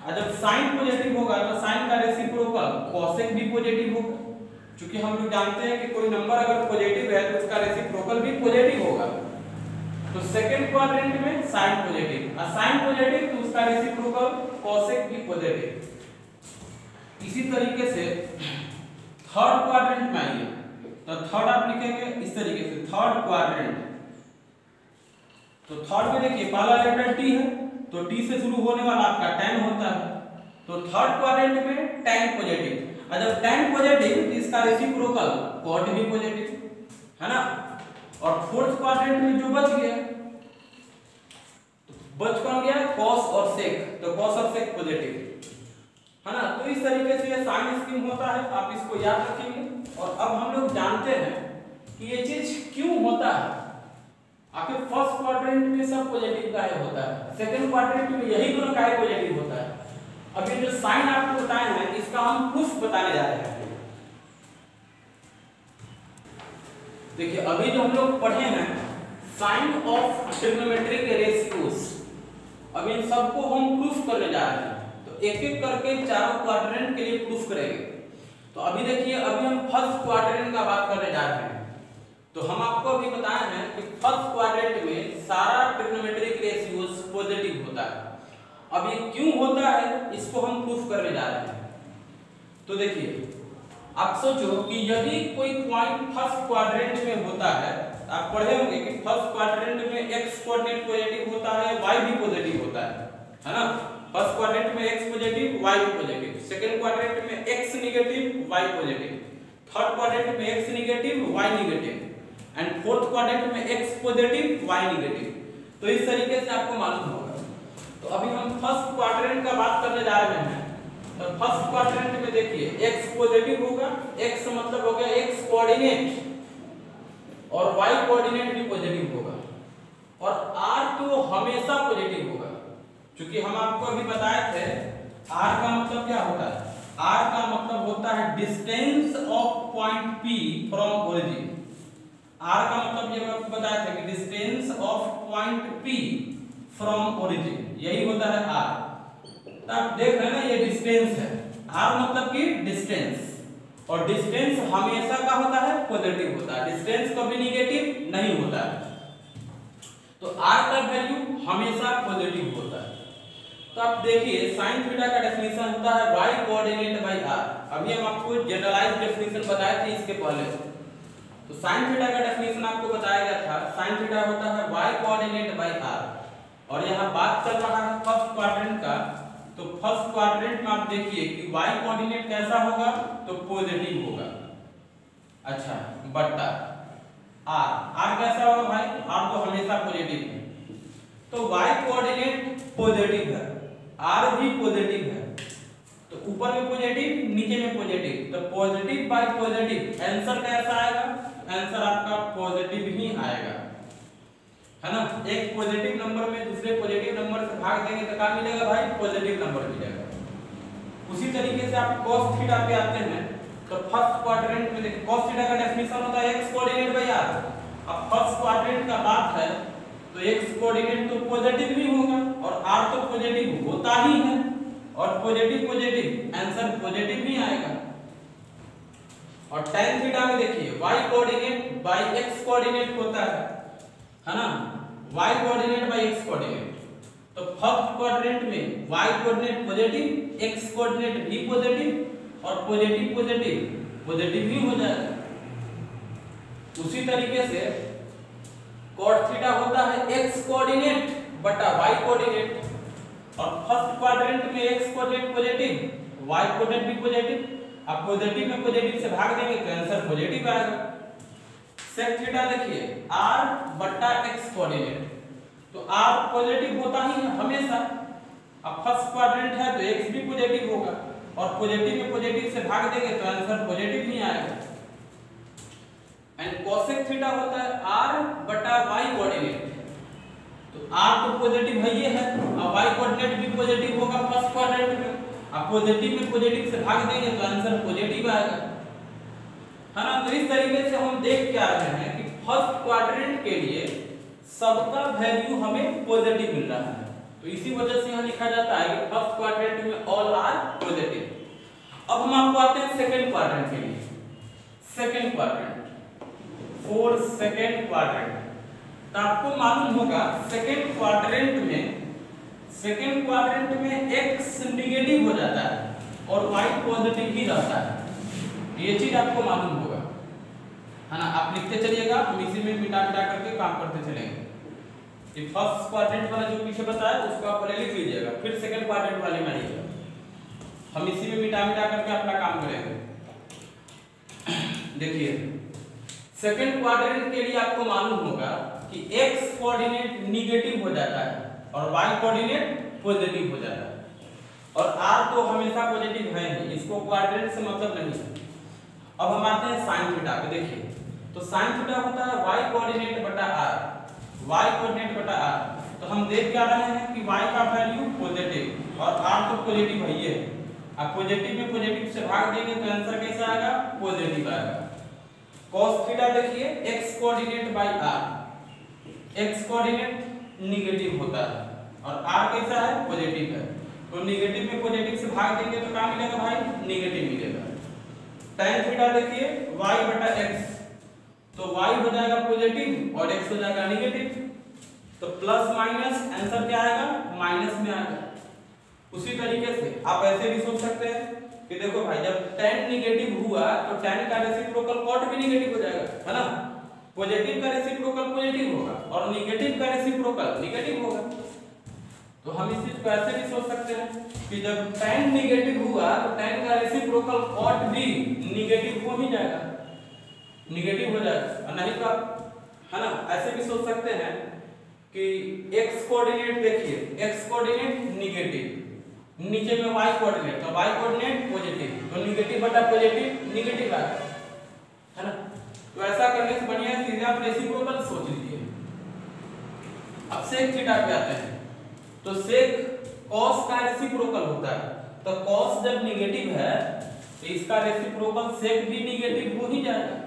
और जब साइन पॉजिटिव होगा तो साइन का रेसिप्रोकल cosec भी पॉजिटिव होगा, क्योंकि हम लोग जानते हैं कि कोई नंबर अगर पॉजिटिव है तो उसका रेसिप्रोकल भी पॉजिटिव होगा। तो सेकंड क्वाड्रेंट में साइन पॉजिटिव, और साइन पॉजिटिव तो उसका रेसिप्रोकल cosec भी पॉजिटिव। इसी तरीके से थर्ड क्वाड्रेंट में आइए, तो थर्ड आप लिखेंगे इस तरीके से, थर्ड क्वाड्रेंट। तो थर्ड में देखिए पहला लेटर t है, तो t से शुरू होने वाला आपका tan होता है। तो थर्ड क्वाड्रेंट में tan पॉजिटिव, और जब tan पॉजिटिव तो इसका रेसिप्रोकल cot भी पॉजिटिव, है ना। और फोर्थ क्वाड्रेंट में जो बच गया, तो बच कौन गया? cos और sec, तो cos और sec पॉजिटिव, है ना। तो इस तरीके से ये साइन स्कीम होता है, आप इसको याद रखेंगे। और अब हम लोग जानते हैं कि ये चीज क्यों होता है। आखिर फर्स्ट क्वाड्रेंट में सब पॉजिटिव का ही होता है, सेकंड क्वाड्रेंट में यही दोनों का ही पॉजिटिव होता है। अब ये जो साइन आपको बताए हैं इसका हम प्रूफ बताने जा रहे हैं। देखिए अभी जो हम लोग पढ़े हैं साइन ऑफ ट्रिग्नोमेट्रिक रेशियोज, अब इन सबको हम प्रूफ करने जा रहे हैं। तो एक एक करके चारों क्वाड्रेंट के लिए प्रूफ करेंगे। तो अभी देखिए अभी हम फर्स्ट क्वाड्रेंट का बात करने जा रहे हैं। तो हम आपको अभी बताए हैं कि फर्स्ट क्वाड्रेंट में सारा ट्रिग्नोमेट्रिक रेशियोज पॉजिटिव होता है। अब ये क्यों होता है इसको हम प्रूफ करने जा रहे हैं। तो देखिए आप सोचो कि यदि कोई पॉइंट फर्स्ट क्वाड्रेंट में होता है, आप पढ़े होंगे कि फर्स्ट क्वाड्रेंट में x कोऑर्डिनेट पॉजिटिव होता है, y भी पॉजिटिव होता है ना। फर्स्ट क्वाड्रेंट में x पॉजिटिव, y भी पॉजिटिव, सेकंड क्वाड्रेंट में x negative, y positive, third quadrant में x negative, y negative, and fourth quadrant में x पॉजिटिव, y नेगेटिव। तो इस तरीके से आपको मालूम होगा। तो अभी हम फर्स्ट क्वाड्रेंट का बात करने जा रहे हैं। तो फर्स्ट क्वाड्रेंट में देखिए x पॉजिटिव होगा, x मतलब हो गया x कोऑर्डिनेट, और y कोऑर्डिनेट भी पॉजिटिव होगा, और r तो हमेशा पॉजिटिव होगा, क्योंकि हम आपको अभी बताए थे r का मतलब क्या होता है, r का मतलब होता है distance of point P from origin. r का मतलब ये आपको बताया था कि distance of point P from origin, यही होता है r। आप देख रहे हैं ना, ये डिस्टेंस है, r मतलब कि डिस्टेंस, और डिस्टेंस हमेशा का होता है पॉजिटिव होता है, डिस्टेंस कभी निगेटिव नहीं होता है। तो r का वैल्यू हमेशा पॉजिटिव होता है। तो आप देखिए sin थीटा का डेफिनेशन होता है y कोऑर्डिनेट बाय r। अभी हम आपको जनरलाइज्ड डेफिनेशन बताए थे इसके पहले। तो sin थीटा का डेफिनेशन आपको बताया गया था, sin थीटा होता है y कोऑर्डिनेट बाय r। और यहाँ बात चल रहा है फर्स्ट क्वाड्रेंट का, तो फर्स्ट क्वाड्रेंट में आप देखिए कि y कोऑर्डिनेट कैसा होगा, तो पॉजिटिव होगा। अच्छा, बट्टा r कैसा होगा भाई, r तो हमेशा पॉजिटिव है, तो y कोऑर्डिनेट पॉजिटिव है, r भी पॉजिटिव है, तो ऊपर में पॉजिटिव नीचे में पॉजिटिव, तो पॉजिटिव बाय पॉजिटिव आंसर कैसा आएगा, आंसर आपका पॉजिटिव ही आएगा, है ना। एक पॉजिटिव नंबर में दूसरे पॉजिटिव नंबर से भाग देंगे तो क्या मिलेगा भाई, पॉजिटिव नंबर मिलेगा। उसी तरीके से आप cos थीटा पे आते हैं, तो फर्स्ट क्वाड्रेंट में देखिए cos थीटा का डेफिनेशन होता है x कोऑर्डिनेट बाय r। अब फर्स्ट क्वाड्रेंट का बात है तो x कोऑर्डिनेट तो पॉजिटिव ही होगा और r तो पॉजिटिव होता ही है, और पॉजिटिव पॉजिटिव आंसर पॉजिटिव ही आएगा। और tan थीटा में देखिए y coordinate by x coordinate होता है ना, y coordinate by x coordinate. तो फर्स्ट क्वाड्रेंट में y coordinate positive, x coordinate भी पॉजिटिव, और पॉजिटिव पॉजिटिव पॉजिटिव ही हो जाएगा। उसी तरीके से cot थीटा होता है x कोऑर्डिनेट बटा y कोऑर्डिनेट, और फर्स्ट क्वाड्रेंट में x coordinate positive, y coordinate भी पॉजिटिव, अब पॉजिटिव में पॉजिटिव से भाग देंगे तो आंसर पॉजिटिव आएगा। sec थीटा देखिए r बटा x कोऑर्डिनेट, तो r पॉजिटिव होता ही है हमेशा। अब फर्स्ट क्वाड्रेंट है तो x भी पॉजिटिव होगा, और पॉजिटिव में पॉजिटिव से भाग देंगे तो आंसर पॉजिटिव ही आएगा। एंड cosec थीटा होता है r बटा y कोऑर्डिनेट, तो r तो पॉजिटिव है ये है, और y कोऑर्डिनेट भी पॉजिटिव होगा फर्स्ट क्वाड्रेंट में, अब पॉजिटिव में पॉजिटिव से भाग देंगे तो आंसर पॉजिटिव आएगा, है ना। तो इस तरीके से हम देख के आ रहे हैं कि फर्स्ट क्वाड्रेंट के लिए सबका वैल्यू हमें पॉजिटिव मिल रहा है, तो इसी वजह से यहाँ लिखा जाता है कि फर्स्ट क्वाड्रेंट में ऑल आर पॉजिटिव। अब हम आपको आते हैं सेकंड क्वाड्रेंट के लिए। Second quadrant, for second quadrant, तो आपको मालूम होगा सेकंड क्वाड्रेंट में x नेगेटिव हो जाता है और y पॉजिटिव ही रहता है, ये चीज आपको मालूम होगा, है ना। आप लिखते चलिएगा, हम इसी में मिटा करके काम करते चलेंगे। ये फर्स्ट क्वाड्रेंट वाला जो पीछे बताया उसको आप पहले लिख लीजिएगा, फिर सेकंड क्वाड्रेंट वाले में आइएगा, हम इसी में मिटा करके अपना काम करेंगे। देखिए सेकंड क्वाड्रेंट के लिए आपको मालूम होगा कि x कोऑर्डिनेट नेगेटिव हो जाता है और y कोऑर्डिनेट पॉजिटिव हो जाता है, और r तो हमेशा पॉजिटिव है ही, इसको क्वाड्रेंट से मतलब नहीं है। अब हम आते हैं sin थीटा पे। देखिए तो sin थीटा होता है y कोऑर्डिनेट बटा r, y कोऑर्डिनेट बटा r। तो हम देख क्या रहे हैं कि y का वैल्यू पॉजिटिव और r तो पॉजिटिव है ये, अब पॉजिटिव में पॉजिटिव से भाग देंगे तो आंसर कैसा आएगा, पॉजिटिव आएगा। cos थीटा देखिए x coordinate by r, x coordinate negative होता है और r कैसा है, पॉजिटिव है, तो नेगेटिव में पॉजिटिव से भाग देंगे तो क्या मिलेगा भाई, नेगेटिव मिलेगा। tan थीटा देखिए y बटा x, तो y हो जाएगा पॉजिटिव और x हो जाएगा नेगेटिव, तो प्लस माइनस आंसर क्या आएगा, माइनस में आएगा। उसी तरीके से आप ऐसे भी सोच सकते हैं कि देखो भाई जब tan नेगेटिव हुआ तो tan का रेसिप्रोकल cot भी नेगेटिव हो जाएगा, है ना। पॉजिटिव का रेसिप्रोकल पॉजिटिव होगा और नेगेटिव का रेसिप्रोकल नेगेटिव होगा। तो हम इस चीज को ऐसे भी सोच सकते हैं कि जब tan नेगेटिव हुआ तो tan का रेसिप्रोकल cot भी नेगेटिव हो ही जाएगा, नेगेटिव हो जाएगा, और नहीं तो है ना। ऐसे भी सोच सकते हैं कि x कोऑर्डिनेट देखिए, x कोऑर्डिनेट नेगेटिव, नीचे में y कोऑर्डिनेट, तो y कोऑर्डिनेट पॉजिटिव, तो नेगेटिव बटा पॉजिटिव नेगेटिव आएगा, है ना। तो ऐसा करने से बढ़िया सीधे आप रेसिप्रोकल सोच लीजिए। अब सेक थीटा पे आते हैं, तो सेक कॉस का रेसिप्रोकल होता है, तो कॉस जब निगेटिव है तो इसका रेसिप्रोकल सेक भी निगेटिव हो ही जाएगा।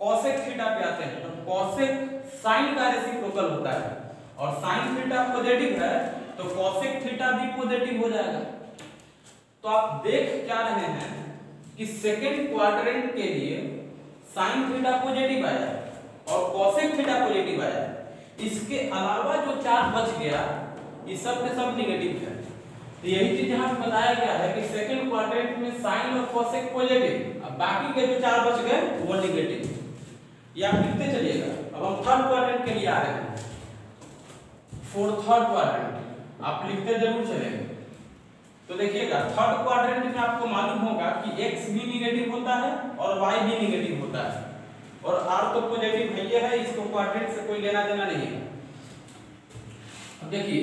कॉसेक थीटा पे आते हैं, तो कॉसेक साइन का रेसिप्रोकल होता है, और साइन थीटा पॉजिटिव है तो कॉसेक थीटा भी पॉजिटिव हो जाएगा। तो आप देख क्या रहे हैं कि सेकेंड क्वाड्रेंट के लिए साइन थीटा पॉजिटिव आया और कॉसेक थीटा पॉजिटिव आया। इसके अलावा जो चार बच गया ये सब के सब निगेटिव है। तो यही चीज यहाँ पे बताया गया है कि सेकेंड क्वाड्रेंट में साइन और कॉसेक पॉजिटिव, अब बाकी के जो चार बच गए वो निगेटिव। ये आप लिखते चलिएगा। अब हम थर्ड क्वाड्रेंट के लिए आ रहे हैं। फॉर थर्ड क्वाड्रेंट आप लिखते जरूर चलेंगे। तो देखिएगा थर्ड क्वाड्रेंट में आपको मालूम होगा कि x भी निगेटिव होता है और y भी निगेटिव होता है, और r तो पॉजिटिव है, इसको क्वाड्रेंट से कोई लेना देना नहीं है। अब देखिए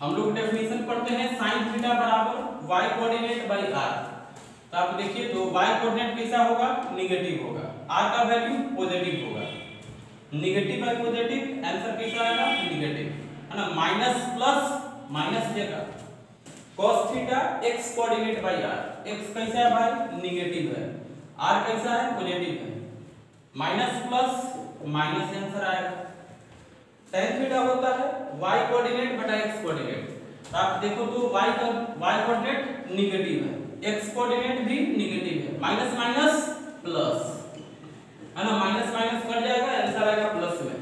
हम लोग डेफिनेशन पढ़ते हैं sin थीटा बराबर y कोऑर्डिनेट बाई r। तो आप देखिए तो y कोऑर्डिनेट कैसा होगा, निगेटिव होगा, r का वैल्यू पॉजिटिव होगा। निगेटिव बाई पॉजिटिव आंसर कैसा आएगा, निगेटिव, है ना। माइनस प्लस माइनस देगा। cos theta x coordinate by r, x कैसा है भाई, निगेटिव है, r कैसा है, पॉजिटिव है। माइनस प्लस माइनस आंसर आएगा। tan थीटा होता है y कोऑर्डिनेट बटा x कोऑर्डिनेट। तो आप देखो तो y कोऑर्डिनेट निगेटिव है, x कोऑर्डिनेट भी निगेटिव है, माइनस माइनस प्लस, है ना। माइनस माइनस कट जाएगा, आंसर आएगा प्लस में।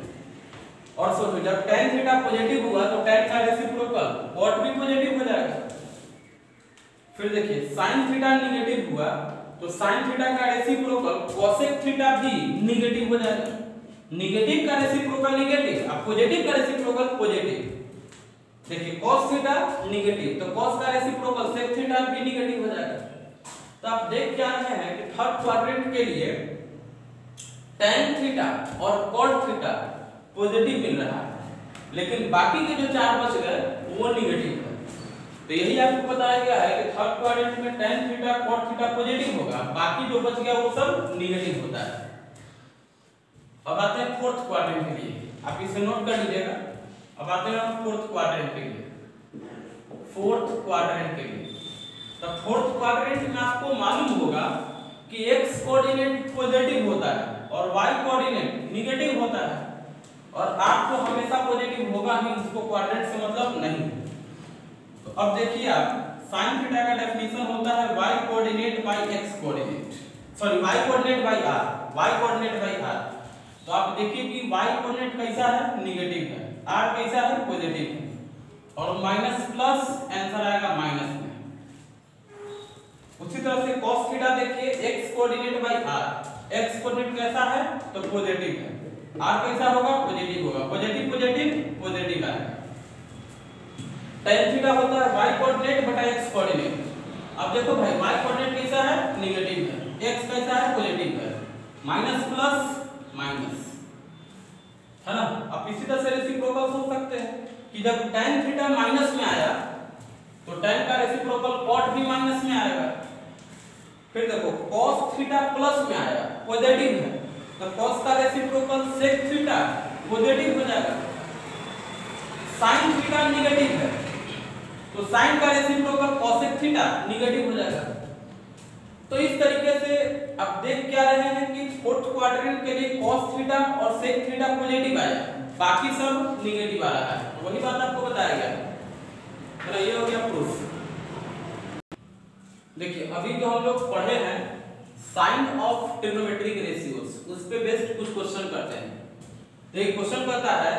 और सोचो जब tan थीटा पॉजिटिव हुआ तो tan का रेसिप्रोकल cot भी पॉजिटिव हो जाएगा। फिर देखिए sin थीटा निगेटिव हुआ तो sin थीटा का रेसिप्रोकल cosec थीटा भी निगेटिव हो जाएगा। निगेटिव का रेसिप्रोकल निगेटिव, अब पॉजिटिव का रेसिप्रोकल पॉजिटिव। देखिए cos थीटा निगेटिव तो cos का रेसिप्रोकल sec थीटा भी निगेटिव हो जाएगा। तो आप देख क्या रहे हैं कि थर्ड क्वाड्रेंट के लिए tan थीटा और cot थीटा पॉजिटिव मिल रहा है, लेकिन बाकी के जो चार बच गए वो निगेटिव है। तो यही आपको बताया गया है कि थर्ड क्वाड्रेंट में tan theta cot theta positive होगा, बाकी जो बच गया वो सब निगेटिव होता है। अब आते हैं फोर्थ क्वाड्रेंट के लिए, आप इसे नोट कर लीजिएगा। अब आते हैं फोर्थ क्वाड्रेंट के लिए। फोर्थ क्वाड्रेंट के लिए तो फोर्थ क्वाड्रेंट में आपको मालूम होगा कि x कोऑर्डिनेट पॉजिटिव होता है और y कोऑर्डिनेट निगेटिव होता है, और r तो हमेशा पॉजिटिव होगा ही, इसको क्वाड्रेंट से मतलब नहीं। तो अब देखिए आप sin थीटा का डेफिनेशन होता है y coordinate by x coordinate, sorry y coordinate by r, y coordinate by r। तो आप देखिए कि y कोऑर्डिनेट कैसा है, निगेटिव है, r कैसा है, पॉजिटिव है, और माइनस प्लस आंसर आएगा माइनस में। उसी तरह से cos थीटा देखिए x coordinate by r, x coordinate कैसा है तो पॉजिटिव है, r कैसा होगा, पॉजिटिव होगा, पॉजिटिव पॉजिटिव पॉजिटिव आएगा। tan थीटा होता है y कोऑर्डिनेट बटा x कोऑर्डिनेट। अब देखो भाई y कोऑर्डिनेट कैसा है, निगेटिव है, x कैसा है, पॉजिटिव है, माइनस प्लस माइनस, है ना। अब इसी तरह से रेसिप्रोकल सोच सकते हैं कि जब tan थीटा माइनस में आया तो tan का रेसिप्रोकल cot भी माइनस में आएगा। फिर देखो cos थीटा प्लस में आया, पॉजिटिव है, तो cos का रेसिप्रोकल sec थीटा पॉजिटिव हो जाएगा। sin थीटा निगेटिव है तो sin का रेसिप्रोकल cosec थीटा निगेटिव हो जाएगा। तो इस तरीके से आप देख क्या रहे हैं कि फोर्थ क्वाड्रेंट के लिए cos थीटा और sec थीटा पॉजिटिव आया, बाकी सब निगेटिव आ रहा है। वही बात आपको बताया गया है, ये हो गया प्रूफ। देखिए अभी जो हम लोग पढ़े हैं साइन ऑफ ट्रिग्नोमेट्रिक रेशियोज, उस पे बेस्ड कुछ क्वेश्चन करते हैं। एक क्वेश्चन कहता है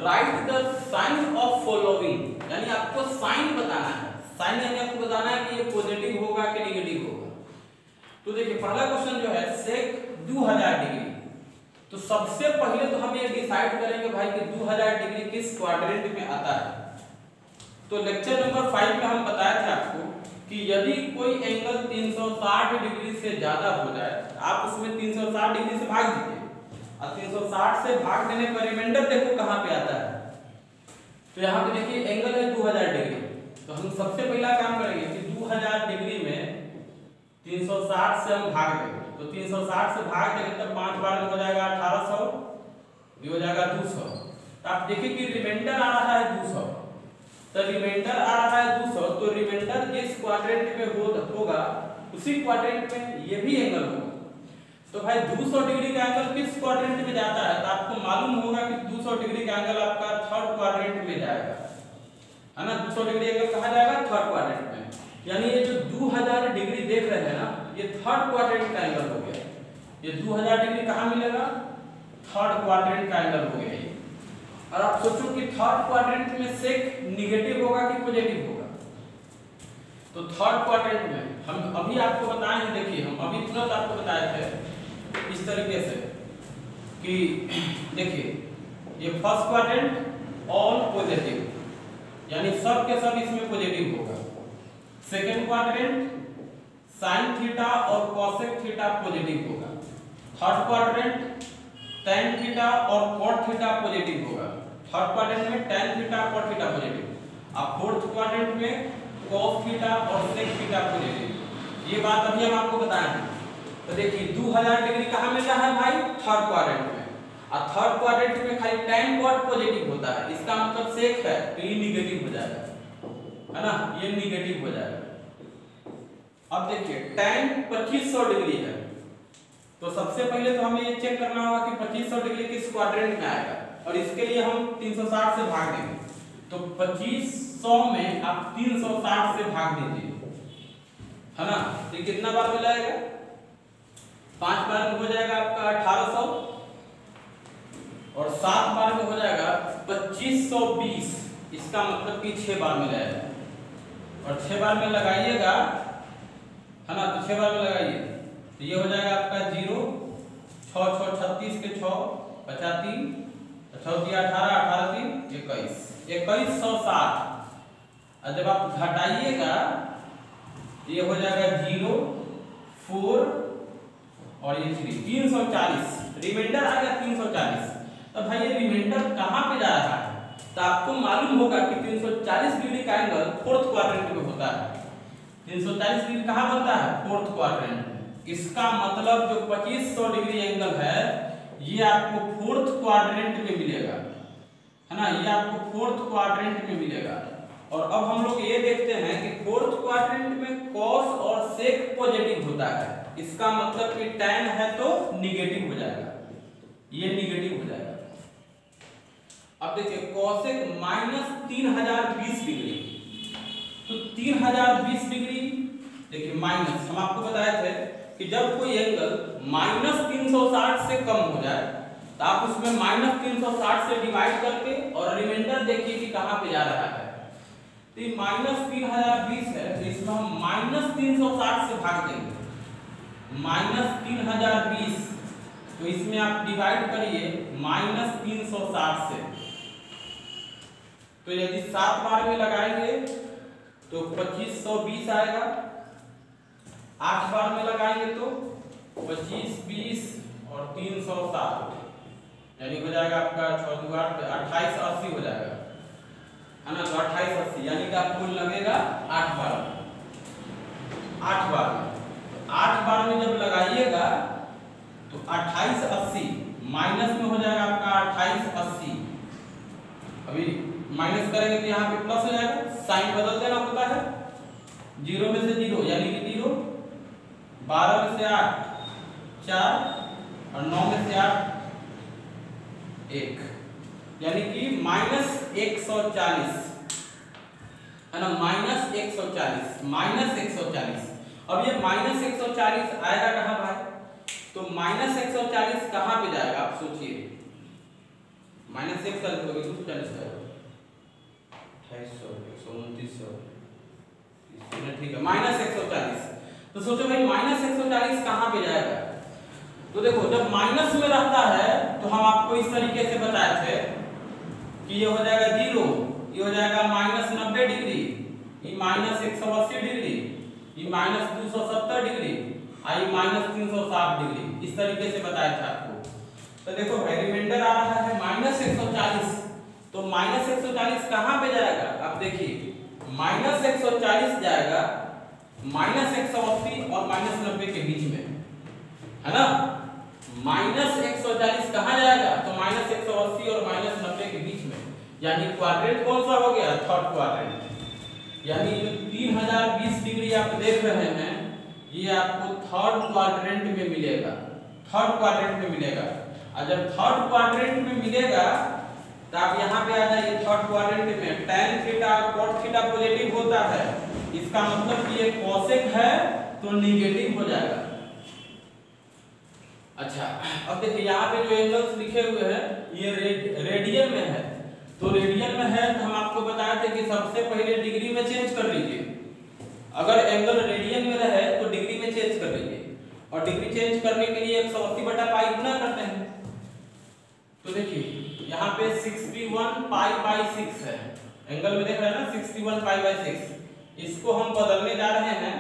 write the sign of following, यानी आपको साइन बताना है। साइन यानी आपको बताना है कि ये पॉजिटिव होगा कि नेगेटिव होगा। तो देखिए पहला क्वेश्चन जो है सेक 2000 डिग्री, तो सबसे पहले तो हम ये डिसाइड करेंगे भाई कि 2000 डिग्री किस क्वाड्रेंट में आता है। तो लेक्चर नंबर 5 में हम बताए थे आपको कि यदि कोई एंगल 360 डिग्री से ज्यादा हो जाए, आप उसमें 360 डिग्री से भाग दीजिए, और 360 से भाग देने पर रिमाइंडर देखो कहां पे आता है। तो यहाँ पे देखिए एंगल है 2000 डिग्री, तो हम सबसे पहला काम करेंगे कि 2000 डिग्री में 360 से हम भाग देंगे। तो 360 से भाग देंगे तब 5 बार हो जाएगा 1800, ये हो जाएगा 200, तो आप देखिए कि रिमाइंडर आ रहा है 200, तो रिमाइंडर आ रहा है 200, तो रिमाइंडर जिस क्वाड्रेंट में होगा उसी क्वाड्रेंट में ये भी एंगल होगा। तो भाई 200 डिग्री का एंगल किस क्वाड्रेंट में जाता है, तो आपको मालूम होगा कि 200 डिग्री का एंगल आपका थर्ड क्वाड्रेंट में जाएगा, है ना। 200 डिग्री एंगल कहाँ जाएगा, थर्ड क्वाड्रेंट में। यानी ये जो 2000 डिग्री देख रहे हैं ना, ये थर्ड क्वाड्रेंट का एंगल हो गया। ये 2000 डिग्री कहाँ मिलेगा, थर्ड क्वाड्रेंट का एंगल हो गया ये। और आप सोचो कि थर्ड क्वाड्रेंट में सेक निगेटिव होगा कि पॉजिटिव होगा, तो थर्ड क्वाड्रेंट में हम अभी आपको बताए हैं, देखिए हम अभी तुरंत आपको बताए थे इस तरीके से कि देखिए ये फर्स्ट क्वाड्रेंट ऑल पॉजिटिव, यानी सब के सब इसमें पॉजिटिव होगा। सेकंड क्वाड्रेंट साइन थीटा और कॉसेक थीटा पॉजिटिव होगा। थर्ड क्वाड्रेंट tan थीटा और cot थीटा पॉजिटिव होगा। थर्ड क्वाड्रेंट में tan theta cot theta positive. अब फोर्थ क्वाड्रेंट में cos थीटा और sec थीटा पॉजिटिव। ये बात अभी हम आपको बताए हैं। तो देखिए 2000 डिग्री कहाँ मिल रहा है भाई, थर्ड क्वाड्रेंट में। और थर्ड क्वाड्रेंट में खाली tan cot पॉजिटिव होता है, इसका मतलब sec है तो ये निगेटिव हो जाएगा, है ना, ये निगेटिव हो जाएगा। अब देखिए tan 2500 डिग्री है, तो सबसे पहले तो हमें ये चेक करना होगा कि 2500 डिग्री किस क्वाड्रेंट में आएगा, और इसके लिए हम 360 से भाग देंगे। तो 2500 में आप 360 से भाग दीजिए, है ना, तो कितना बार में जाएगा, 5 बार में हो जाएगा आपका 1800, और 7 बार में हो जाएगा 2520, इसका मतलब कि 6 बार में जाएगा। और 6 बार में लगाइएगा, है ना, तो 6 बार में लगाइए तो ये हो जाएगा आपका 0, 6 6 36 के 6 50 6 दिया 18 18 3 21 2160। और जब आप घटाइएगा ये हो जाएगा 0 4 और ये 3 340, रिमाइंडर आ गया 340। तो भाई ये रिमाइंडर कहाँ पे जा रहा है, तो आपको मालूम होगा कि 340 डिग्री का एंगल फोर्थ क्वाड्रेंट में होता है। 340 डिग्री कहाँ बनता है, फोर्थ क्वाड्रेंट में। इसका मतलब जो 2500 डिग्री एंगल है ये आपको फोर्थ क्वाड्रेंट में मिलेगा, है ना, ये आपको फोर्थ क्वाड्रेंट में मिलेगा। और अब हम लोग ये देखते हैं कि फोर्थ क्वाड्रेंट में cos और sec पॉजिटिव होता है, इसका मतलब कि tan है तो निगेटिव हो जाएगा, ये निगेटिव हो जाएगा। अब देखिए cosec -3020 डिग्री, तो 3020 डिग्री देखिए माइनस, हम आपको बताए थे कि जब कोई एंगल -360 से कम हो जाए तो आप उसमें -360 से डिवाइड करके और रिमाइंडर देखिए कि कहाँ पे जा रहा है। तो ये -3020 है, तो इसमें हम -360 से भाग देंगे, -3020, तो इसमें आप डिवाइड करिए -360 से। तो यदि 7 बार में लगाएंगे तो 2520 आएगा, 8 बार में लगाएंगे तो 25 20 और 360, यानी हो जाएगा आपका 6 2 8 2880 हो जाएगा, है ना। तो 2880 यानी कि आपको लगेगा 8 बार में, 8 बार में। तो 8 बार में जब लगाइएगा तो 2880 माइनस में हो जाएगा आपका 2880। अभी माइनस करेंगे तो यहाँ पे प्लस हो जाएगा, साइन बदल देना होता है, 0 में से 0 यानी कि 0, 12 में से 8 4 और 9 में से 8 1, यानी कि -140, है ना, -140। अब ये -140 आएगा कहाँ भाई, तो -140 कहाँ पे जाएगा आप सोचिए, -140 हो गया 240 आएगा 2800 129 ठीक है, -140। तो सोचो भाई -140 कहाँ पे जाएगा, तो देखो जब माइनस में रहता है तो हम आपको इस तरीके से बताए थे कि ये हो जाएगा 0, ये हो जाएगा -90 डिग्री, ये -180 डिग्री, ये -270 डिग्री, ये -360 डिग्री, इस तरीके से बताया था आपको। तो देखो भाई रिमाइंडर आ रहा है -140, तो -140 कहाँ पे जाएगा, आप देखिए -140 जाएगा -180 और -90 के बीच में, है ना, -140 कहाँ जाएगा? तो -180 और -90 के बीच में, यानी क्वाड्रेंट कौन सा हो गया? Third quadrant. यानी जो 3020 डिग्री आप देख रहे हैं ये आपको थर्ड क्वाड्रेंट में मिलेगा, थर्ड क्वाड्रेंट में मिलेगा। और जब थर्ड क्वाड्रेंट में मिलेगा तो आप यहाँ पे आ जाइए थर्ड क्वाड्रेंट में। tan theta cot theta positive होता है, इसका मतलब कि ये कोसेक है तो निगेटिव हो जाएगा। अच्छा, अब देखिए यहाँ पे जो एंगल्स लिखे हुए हैं ये रेडियन में है, तो रेडियन में है तो हम आपको बताए थे कि सबसे पहले डिग्री में चेंज कर लीजिए। अगर एंगल रेडियन में रहे तो डिग्री में चेंज कर लीजिए, और डिग्री चेंज करने के लिए 180/पाई गुना करते हैं। तो देखिए यहाँ पे 61π/6 है, एंगल में देख रहे हैं ना 61π/6, इसको हम बदलने जा रहे हैं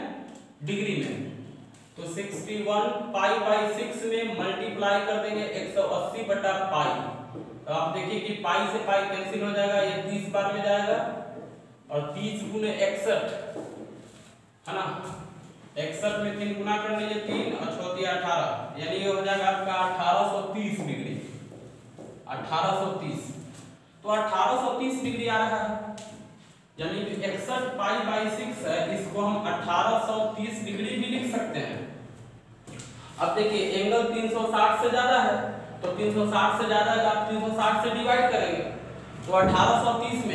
डिग्री में। तो 61π/6 में मल्टीप्लाई कर देंगे 180/पाई। तो आप देखिए कि पाई से पाई कैंसिल हो जाएगा, ये 30 बार में जाएगा, और 30 गुने 61 है ना, 61 में 3 गुना कर लीजिए, 3 और 4 18, यानी ये हो जाएगा आपका 1830 डिग्री, 1830। तो 1830 डिग्री आ रहा है, यानी 61π/6 है, इसको हम 1830 डिग्री भी लिख सकते हैं। अब देखिए एंगल 360 से ज्यादा है, तो 360 से ज्यादा है आप 360 से डिवाइड करेंगे, तो 1830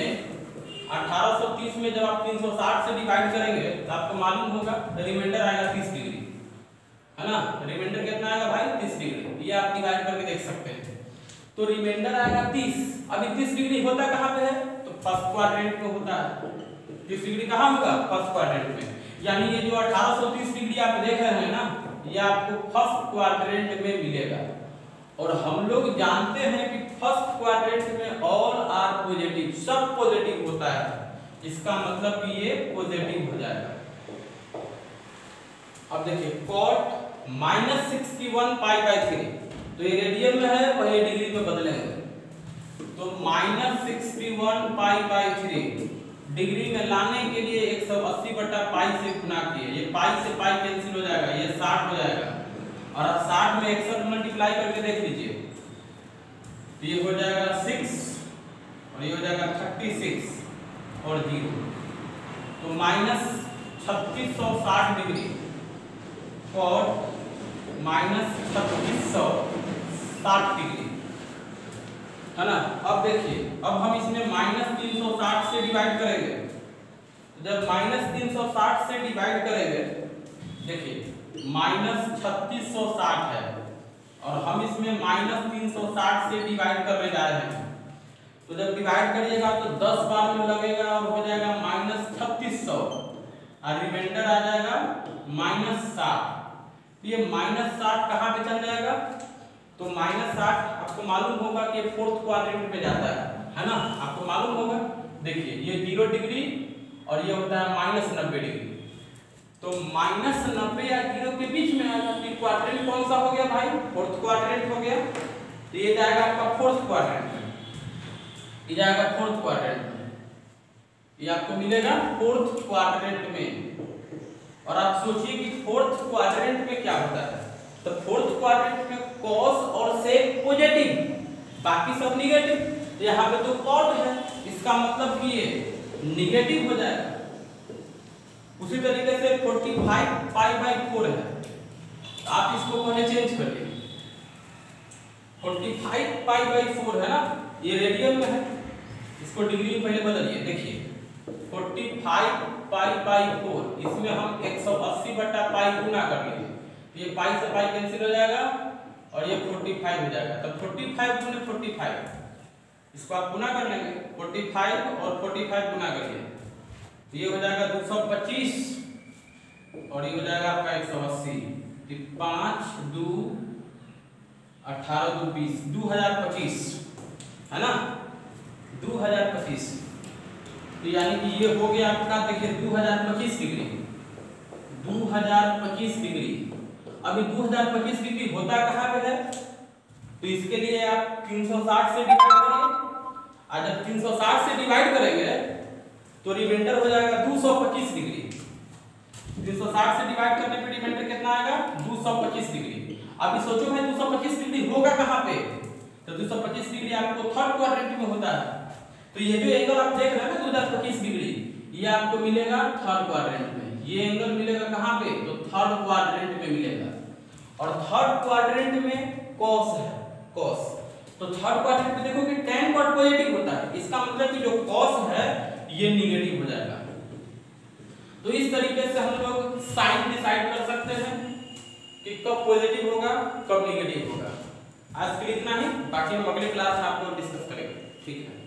में जब आप 360 से डिवाइड करेंगे तो आपको मालूम होगा रिमाइंडर आएगा 30 डिग्री, है ना। रिमाइंडर कितना आएगा भाई? 30 डिग्री। ये आप डिवाइड करके देख सकते हैं। तो रिमाइंडर आएगा 30। अभी 30 डिग्री होता कहाँ पे है? तो फर्स्ट क्वाड्रेंट में होता है। 30 डिग्री कहाँ होगा? फर्स्ट क्वाड्रेंट में। यानी ये जो 1830 डिग्री आप देख रहे हैं ना, ये आपको फर्स्ट क्वाड्रेंट में मिलेगा। और हम लोग जानते हैं कि फर्स्ट क्वाड्रेंट में ऑल आर पॉजिटिव, सब पॉजिटिव होता है, इसका मतलब कि ये पॉजिटिव हो जाएगा। अब देखिए cot -61π/3, तो ये रेडियन में है, पहले डिग्री में बदलेंगे, तो -61π/3 डिग्री में लाने के लिए 180/पाई से गुना किए, ये पाई से पाई कैंसिल हो जाएगा, ये 60 हो जाएगा, और अब 60 में 61 मल्टीप्लाई करके देख लीजिए, तो ये हो जाएगा 6 और ये हो जाएगा 36 और 0, तो -3660 डिग्री cot -3660 डिग्री, है ना। अब देखिए, अब हम इसमें -360 से डिवाइड करेंगे, तो जब -360 से डिवाइड करेंगे, देखिए -3660 है और हम इसमें -360 से डिवाइड करने जा रहे हैं, तो जब डिवाइड करिएगा तो 10 बार में लगेगा और हो जाएगा -3600, और रिमाइंडर आ जाएगा -60। ये -60 कहाँ पे चल जाएगा? तो -60 आपको मालूम होगा कि फोर्थ क्वाड्रेंट में जाता है ना, आपको मालूम होगा। देखिए ये 0 डिग्री और ये होता है -90 डिग्री, तो -90 या 0 के बीच में आएगा। तो क्वाड्रेंट कौन सा हो गया भाई? फोर्थ क्वाड्रेंट हो गया। तो ये जाएगा आपका फोर्थ क्वाड्रेंट में, ये जाएगा फोर्थ क्वाड्रेंट में, ये आपको मिलेगा फोर्थ क्वाड्रेंट में। और आप सोचिए कि फोर्थ क्वाड्रेंट में क्या होता है? तो फोर्थ क्वाड्रेंट में cos और sec पॉजिटिव, बाकी सब निगेटिव, तो यहाँ पे तो cot है, इसका मतलब कि ये निगेटिव हो जाएगा। उसी तरीके से 45π/4 है, आप इसको पहले चेंज करिए, 45π/4 है ना, ये रेडियन में है, इसको डिग्री में पहले बदलिए। देखिए 45π/4, इसमें हम 180/पाई गुना कर लेंगे, तो ये पाई से पाई कैंसिल हो जाएगा और ये 45 हो जाएगा। तो 45 गुने 45, इसको आप गुना कर लेंगे, 45 और 45 गुना करिए, तो ये हो जाएगा 225 और ये हो जाएगा आपका 180, 5 2 18 2 20, 2025 है ना, 2025। तो यानी कि ये हो गया आपका, देखिए 2025 डिग्री, 2025 डिग्री। अभी 2025 डिग्री होता कहाँ पे है? तो इसके लिए आप 360 से डिवाइड करिए, और जब 360 से डिवाइड करेंगे तो रिमाइंडर हो जाएगा 225 डिग्री। 360 से डिवाइड करने पे रिमाइंडर कितना आएगा? 225 डिग्री। अभी सोचो भाई 225 डिग्री होगा कहाँ पे, तो 225 डिग्री आपको थर्ड क्वाड्रेंट में होता है। तो ये जो एंगल आप देख रहे हैं ना 225 डिग्री, ये आपको मिलेगा थर्ड क्वाड्रेंट में। ये एंगल मिलेगा कहाँ पे, तो थर्ड क्वाड्रेंट में मिलेगा। और थर्ड क्वाड्रेंट में कॉस है, कॉस। तो थर्ड क्वाड्रेंट में देखो कि tan कॉट पॉजिटिव होता है, इसका मतलब कि जो कॉस है ये निगेटिव हो जाएगा। तो इस तरीके से हम लोग साइन डिसाइड कर सकते हैं कि कब पॉजिटिव होगा कब नेगेटिव होगा। आज के लिए इतना ही, बाकी हम अगली क्लास में आपको डिस्कस करेंगे। ठीक है।